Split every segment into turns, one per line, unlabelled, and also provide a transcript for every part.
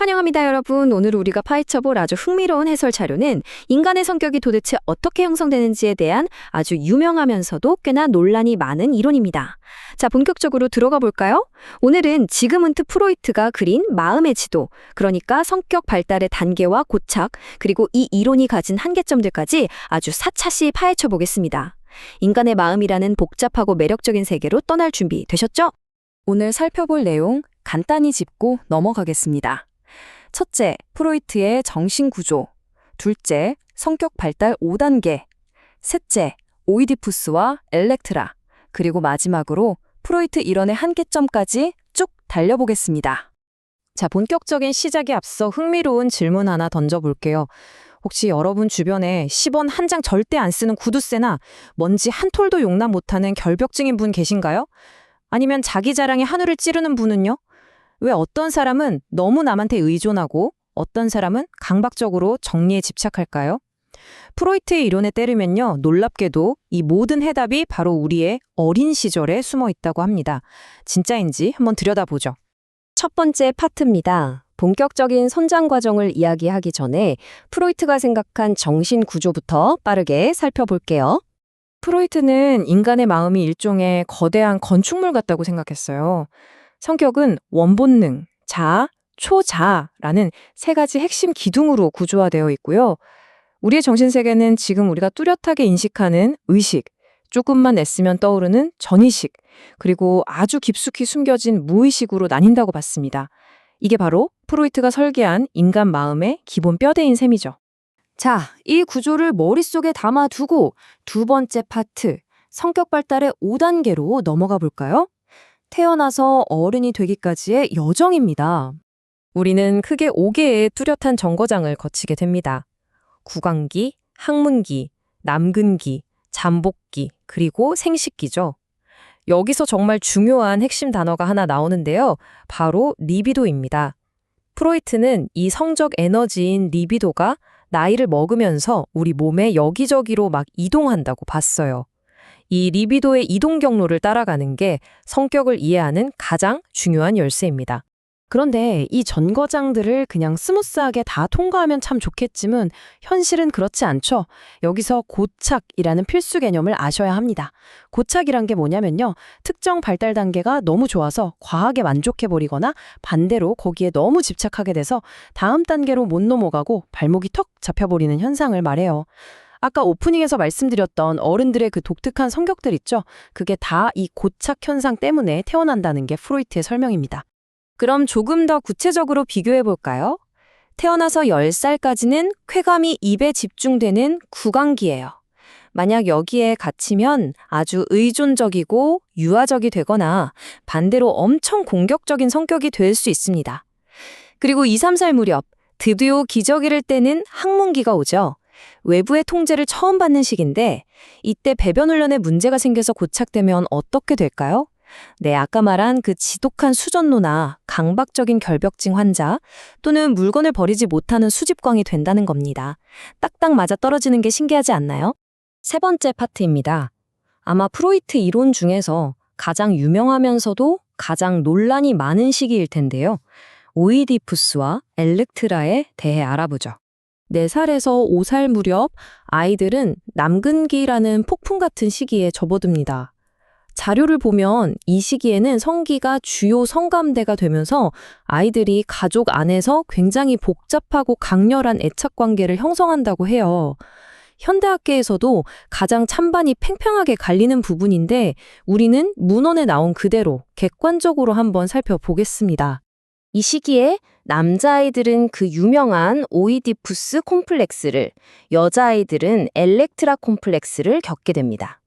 환영합니다, 여러분. 오늘 우리가 파헤쳐볼 아주 흥미로운 해설 자료는 인간의 성격이 도대체 어떻게 형성되는지에 대한 아주 유명하면서도 꽤나 논란이 많은 이론입니다. 자, 본격적으로 들어가 볼까요? 오늘은 지그문트 프로이트가 그린 마음의 지도, 그러니까 성격 발달의 단계와 고착, 그리고 이 이론이 가진 한계점들까지 아주 사차시 파헤쳐 보겠습니다. 인간의 마음이라는 복잡하고 매력적인 세계로 떠날 준비 되셨죠? 오늘 살펴볼 내용 간단히 짚고 넘어가겠습니다. 첫째, 프로이트의 정신구조. 둘째, 성격 발달 5단계. 셋째, 오이디푸스와 엘렉트라. 그리고 마지막으로 프로이트 이론의 한계점까지 쭉 달려보겠습니다. 자, 본격적인 시작에 앞서 흥미로운 질문 하나 던져볼게요. 혹시 여러분 주변에 10원 한 장 절대 안 쓰는 구두쇠나 먼지 한 톨도 용납 못하는 결벽증인 분 계신가요? 아니면 자기 자랑에 한우를 찌르는 분은요? 왜 어떤 사람은 너무 남한테 의존하고 어떤 사람은 강박적으로 정리에 집착할까요? 프로이트의 이론에 따르면요, 놀랍게도 이 모든 해답이 바로 우리의 어린 시절에 숨어 있다고 합니다. 진짜인지 한번 들여다보죠. 첫 번째 파트입니다. 본격적인 성장 과정을 이야기하기 전에 프로이트가 생각한 정신 구조부터 빠르게 살펴볼게요. 프로이트는 인간의 마음이 일종의 거대한 건축물 같다고 생각했어요. 성격은 원본능, 자아, 초자아라는 세 가지 핵심 기둥으로 구조화되어 있고요. 우리의 정신세계는 지금 우리가 뚜렷하게 인식하는 의식, 조금만 애쓰면 떠오르는 전의식, 그리고 아주 깊숙이 숨겨진 무의식으로 나뉜다고 봤습니다. 이게 바로 프로이트가 설계한 인간 마음의 기본 뼈대인 셈이죠. 자, 이 구조를 머릿속에 담아두고 두 번째 파트, 성격 발달의 5단계로 넘어가 볼까요? 태어나서 어른이 되기까지의 여정입니다. 우리는 크게 5개의 뚜렷한 정거장을 거치게 됩니다. 구강기, 학문기, 남근기, 잠복기, 그리고 생식기죠. 여기서 정말 중요한 핵심 단어가 하나 나오는데요. 바로 리비도입니다. 프로이트는 이 성적 에너지인 리비도가 나이를 먹으면서 우리 몸에 여기저기로 막 이동한다고 봤어요. 이 리비도의 이동 경로를 따라가는 게 성격을 이해하는 가장 중요한 열쇠입니다. 그런데 이 정거장들을 그냥 스무스하게 다 통과하면 참 좋겠지만 현실은 그렇지 않죠. 여기서 고착이라는 필수 개념을 아셔야 합니다. 고착이란 게 뭐냐면요, 특정 발달 단계가 너무 좋아서 과하게 만족해버리거나 반대로 거기에 너무 집착하게 돼서 다음 단계로 못 넘어가고 발목이 턱 잡혀버리는 현상을 말해요. 아까 오프닝에서 말씀드렸던 어른들의 그 독특한 성격들 있죠? 그게 다 이 고착 현상 때문에 태어난다는 게 프로이트의 설명입니다. 그럼 조금 더 구체적으로 비교해 볼까요? 태어나서 10살까지는 쾌감이 입에 집중되는 구강기예요. 만약 여기에 갇히면 아주 의존적이고 유아적이 되거나 반대로 엄청 공격적인 성격이 될 수 있습니다. 그리고 2, 3살 무렵 드디어 기저귀를 떼는 학문기가 오죠. 외부의 통제를 처음 받는 시기인데 이때 배변 훈련에 문제가 생겨서 고착되면 어떻게 될까요? 네, 아까 말한 그 지독한 수전노나 강박적인 결벽증 환자 또는 물건을 버리지 못하는 수집광이 된다는 겁니다. 딱딱 맞아 떨어지는 게 신기하지 않나요? 세 번째 파트입니다. 아마 프로이트 이론 중에서 가장 유명하면서도 가장 논란이 많은 시기일 텐데요. 오이디푸스와 엘렉트라에 대해 알아보죠. 4살에서 5살 무렵 아이들은 남근기라는 폭풍 같은 시기에 접어듭니다. 자료를 보면 이 시기에는 성기가 주요 성감대가 되면서 아이들이 가족 안에서 굉장히 복잡하고 강렬한 애착관계를 형성한다고 해요. 현대학계에서도 가장 찬반이 팽팽하게 갈리는 부분인데 우리는 문헌에 나온 그대로 객관적으로 한번 살펴보겠습니다. 이 시기에 남자아이들은 그 유명한 오이디푸스 콤플렉스를, 여자아이들은 엘렉트라 콤플렉스를 겪게 됩니다.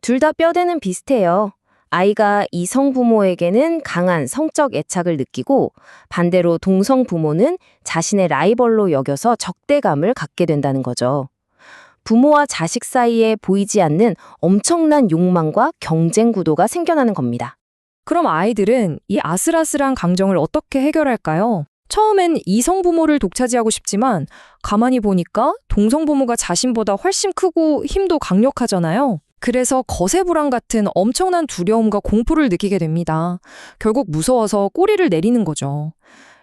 둘 다 뼈대는 비슷해요. 아이가 이성 부모에게는 강한 성적 애착을 느끼고 반대로 동성 부모는 자신의 라이벌로 여겨서 적대감을 갖게 된다는 거죠. 부모와 자식 사이에 보이지 않는 엄청난 욕망과 경쟁 구도가 생겨나는 겁니다. 그럼 아이들은 이 아슬아슬한 감정을 어떻게 해결할까요? 처음엔 이성 부모를 독차지하고 싶지만 가만히 보니까 동성 부모가 자신보다 훨씬 크고 힘도 강력하잖아요. 그래서 거세불안 같은 엄청난 두려움과 공포를 느끼게 됩니다. 결국 무서워서 꼬리를 내리는 거죠.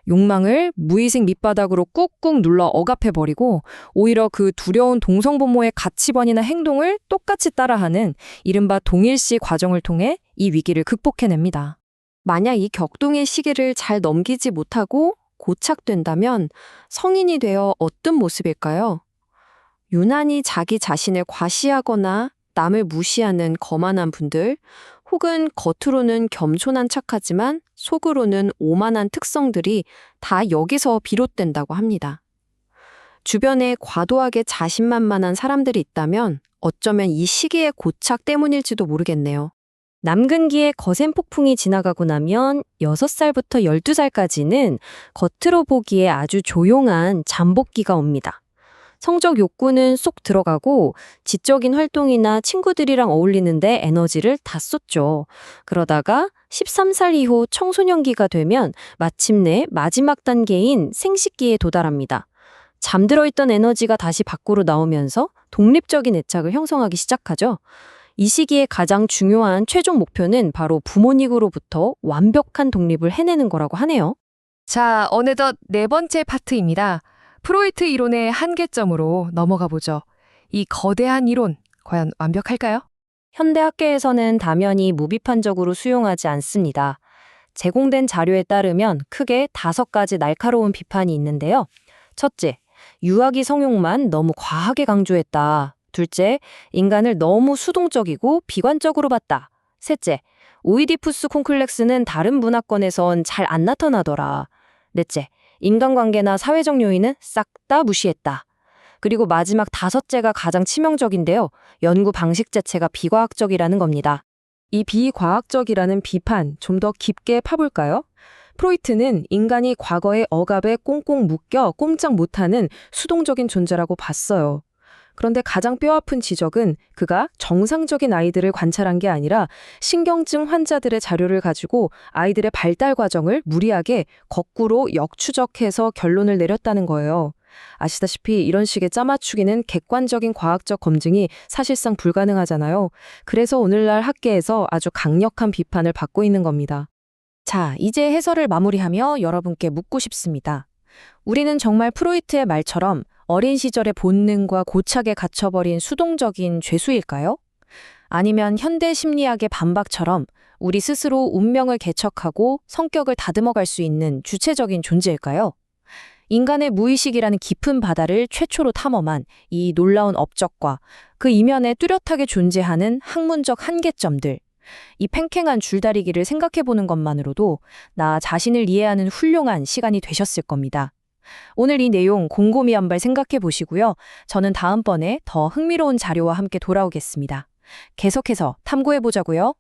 욕망을 무의식 밑바닥으로 꾹꾹 눌러 억압해버리고 오히려 그 두려운 동성보모의 가치관이나 행동을 똑같이 따라하는 이른바 동일시 과정을 통해 이 위기를 극복해냅니다.
만약 이 격동의 시기를 잘 넘기지 못하고 고착된다면 성인이 되어 어떤 모습일까요? 유난히 자기 자신을 과시하거나 남을 무시하는 거만한 분들, 혹은 겉으로는 겸손한 척하지만 속으로는 오만한 특성들이 다 여기서 비롯된다고 합니다. 주변에 과도하게 자신만만한 사람들이 있다면 어쩌면 이 시기의 고착 때문일지도 모르겠네요. 남근기의 거센 폭풍이 지나가고 나면 6살부터 12살까지는 겉으로 보기에 아주 조용한 잠복기가 옵니다. 성적 욕구는 쏙 들어가고 지적인 활동이나 친구들이랑 어울리는데 에너지를 다 쏟죠. 그러다가 13살 이후 청소년기가 되면 마침내 마지막 단계인 생식기에 도달합니다. 잠들어 있던 에너지가 다시 밖으로 나오면서 독립적인 애착을 형성하기 시작하죠. 이 시기에 가장 중요한 최종 목표는 바로 부모님으로부터 완벽한 독립을 해내는 거라고 하네요.
자, 어느덧 네 번째 파트입니다. 프로이트 이론의 한계점으로 넘어가 보죠. 이 거대한 이론, 과연 완벽할까요?
현대 학계에서는 당연히 무비판적으로 수용하지 않습니다. 제공된 자료에 따르면 크게 5가지 날카로운 비판이 있는데요. 첫째, 유아기 성욕만 너무 과하게 강조했다. 둘째, 인간을 너무 수동적이고 비관적으로 봤다. 셋째, 오이디푸스 콤플렉스는 다른 문화권에선 잘 안 나타나더라. 넷째, 인간관계나 사회적 요인은 싹 다 무시했다. 그리고 마지막 5째가 가장 치명적인데요. 연구 방식 자체가 비과학적이라는 겁니다.
이 비과학적이라는 비판 좀 더 깊게 파볼까요? 프로이트는 인간이 과거의 억압에 꽁꽁 묶여 꼼짝 못하는 수동적인 존재라고 봤어요. 그런데 가장 뼈아픈 지적은 그가 정상적인 아이들을 관찰한 게 아니라 신경증 환자들의 자료를 가지고 아이들의 발달 과정을 무리하게 거꾸로 역추적해서 결론을 내렸다는 거예요. 아시다시피 이런 식의 짜맞추기는 객관적인 과학적 검증이 사실상 불가능하잖아요. 그래서 오늘날 학계에서 아주 강력한 비판을 받고 있는 겁니다.
자, 이제 해설을 마무리하며 여러분께 묻고 싶습니다. 우리는 정말 프로이트의 말처럼 어린 시절의 본능과 고착에 갇혀버린 수동적인 죄수일까요? 아니면 현대 심리학의 반박처럼 우리 스스로 운명을 개척하고 성격을 다듬어갈 수 있는 주체적인 존재일까요? 인간의 무의식이라는 깊은 바다를 최초로 탐험한 이 놀라운 업적과 그 이면에 뚜렷하게 존재하는 학문적 한계점들, 이 팽팽한 줄다리기를 생각해보는 것만으로도 나 자신을 이해하는 훌륭한 시간이 되셨을 겁니다. 오늘 이 내용 곰곰이 한번 생각해 보시고요. 저는 다음번에 더 흥미로운 자료와 함께 돌아오겠습니다. 계속해서 탐구해 보자고요.